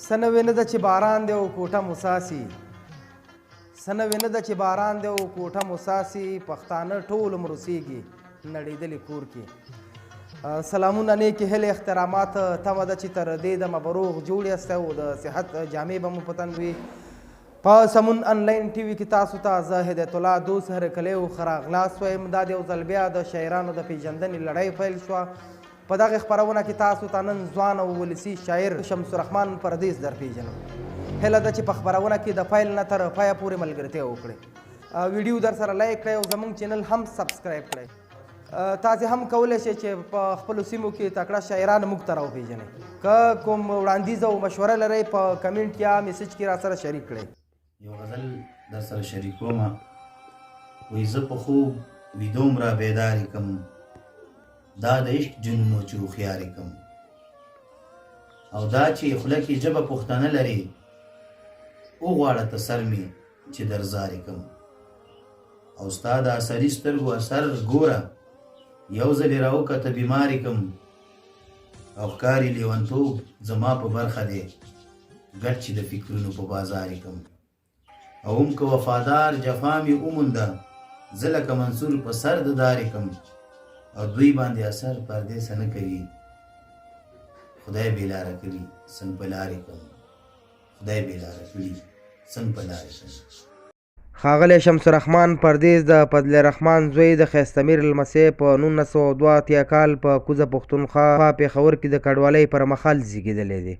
سنه وینه ده چې باران دی او کوټه مساسي سنه وینه ده چې باران دی او کوټه مساسي پښتانه ټول مروسیږي نړېدلې کور کې سلامونه نیکې هیلې احترامات تمه ده چې تر دې دمه به روغ جوړ یاست او د صحت جامې به مو په تن وي په سمون انلاین ټي وي کې تاسو ته زه هدایت الله دوست هرکلی او ښه راغلاست وایم دا د یو ځل بیا د شاعرانو د پیژندنې لړۍ پیل شوه په دغه خپرونه کې تاسو ته نن ځوان او ولسي شاعر شمس الرحمن پردیس در پیژنم هیله ده چې په خپرونه کې د پیل نه تر پایه پورې ملګرتیا وکړئ ویډیو در سره لایک کړئ او زموږ چینل هم سبسکرایب کړئ تاسې هم کولی شئ چې په خپلو سیمو کې تکړه شاعران موږ ته راوپېژنئ که کوم وړاندیز او مشوره لرئ په کمنټ یا میسج کې را سره شریک کړئ یو غزل در سره شریکوم وایي زه په خوب ویدوم را بیدار کم دا د عشق جنونو چې هوښیارې کم او دا چې خوله کې ژبه پښتانه لري وغواړه ته سر مې چې درزارې کم او ستا د اثري سترګو اثر ګوره یو ځل یې راوکته بیمارې کم او ښکاري لیونتوب زما په برخه دی ګډ چې د فکرونو په بازارې کم او هم که وفادار جفا مې ومونده زه لکه منصور په سر د دارې کم او دوی باندې اثر پردیسه نه کوي خدای بېلاره کړي څنګ په لارې کم خدای بېلاره کړي څنګ په لارې کم ښاغلی شمس الرحمن پردیس د فضل الرحمن زوی د ښایسته میر لمسی په 1982 کال په کوزه پښتونخوا پېښور کې د کډوالۍ پر مهال زیږېدلی دی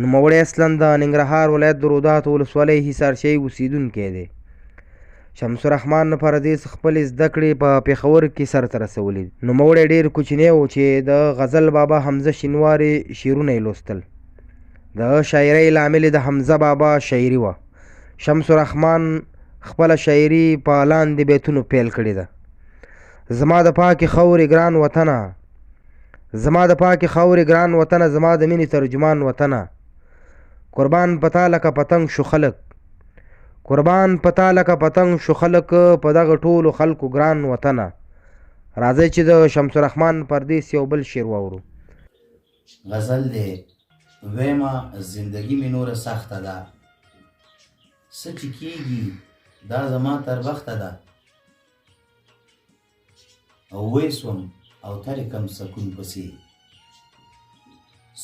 نوموړی اصلا د ننګرهار ولایت د روداتو ولسوالۍ حصارشهی اوسېدونکی دی شمس الرحمن پردیس خپلې زده کړې په پېښور کې سرته رسولي نوموړی ډېر کوچنی و چې د غزل بابا حمزه شینواري شعرونه یې لوستل د شاعرۍ لامل د حمزه بابا شاعري وه شمس الرحمن خپله شاعري په لاندې بیتونو پیل کړې ده زما د پاکې خاورې ګران وطنه زما د پاکې خاورې ګران وطنه زما د مینې ترجمان وطنه قربان پتا لکه پتنګ شو خلک قربان پتا لکه پتنګ شو خلک په دغه ټولو خلکو ګران وطنه راځئ چې د شمس الرحمن پردیس یو بل شعر واورو غزل دی ویمه زندګي مې نوره سخته ده څه چې کېږي دا زما تر وخته ده او وی سوم او ترکم سکون پسې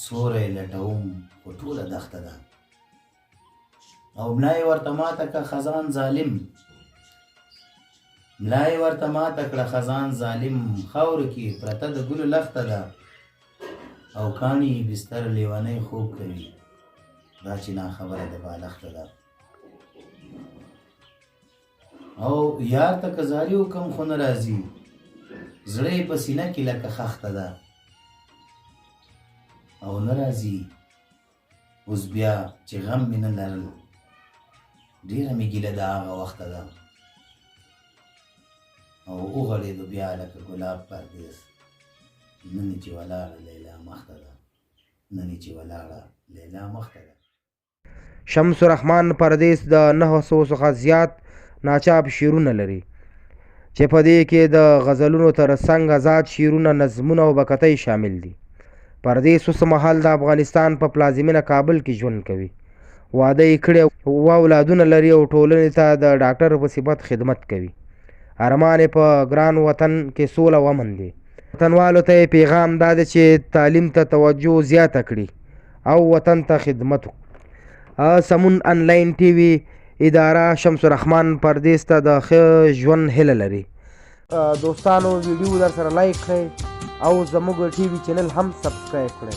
سوری لټوم خو ټوله دښته ده او ملای ورته ماته که خزان ظالم ملای ورته ماته کړه خزان ظالم خاورو کې پرته د ګلو لخته ده او کاڼي بستر لیونی خوب کوي دا چې ناخبره د بالښته ده او یار ته که زاري وکم خو نه راځي زړه یې په سینه کې لکه خښته ده او نه راځي اوس بیا چې غم مې نه لرل ډېره مې ګیله د هغه وخته ده او وغړېدو بیا لکه ګلاب پردیس نن چې ولاړه لیلا مخته ده نن چې ولاړه لیلا مخته ده شمس الرحمن پردیس د 900 څخه زیات ناچاپ شعرونه لري چې په دې کې د غزلونو تر څنګ آزاد شعرونه نظمونه او بکتۍ شامل دي پردیس اوس مهال د افغانستان په پلازمینه کابل کې ژوند کوي واده یې کړی او اولادونه لري او ټولنې ته د ډاکټر په صفت خدمت کوي ارمان یې په ګران وطن کې سوله او امن دی وطنوالو ته یې پیغام دا دی چې تعلیم ته توجه زیاته کړي او وطن ته خدمت وکړي سمون انلاین ټي وي اداره شمس الرحمن پردیس ته د ښه ژوند هیله لري دوستانو ویډیو در سره لایک کړئ او زموږ ټي وي چینل هم سبسکرایب کړئ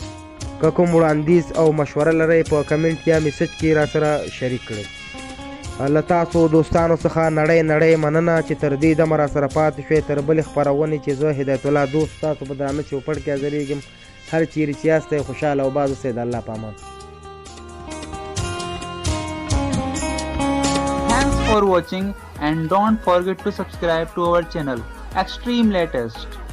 که کوم وړاندیز او مشوره لرئ په کمنټ یا میسج کې را سره شریک کړئ له تاسو دوستانو څخه نړۍ مننه چې تر دې دمه را سره پاتې شوئ تر بلې خپرونې چې زه هدایت الله دوست تاسو په درانه چوپړ کې حاضرېږم هر چیرې چې یاستئ خوشحاله او باز اوسئ د الله په امان Thanks for watching and don't forget to subscribe to our channel Extreme Latest.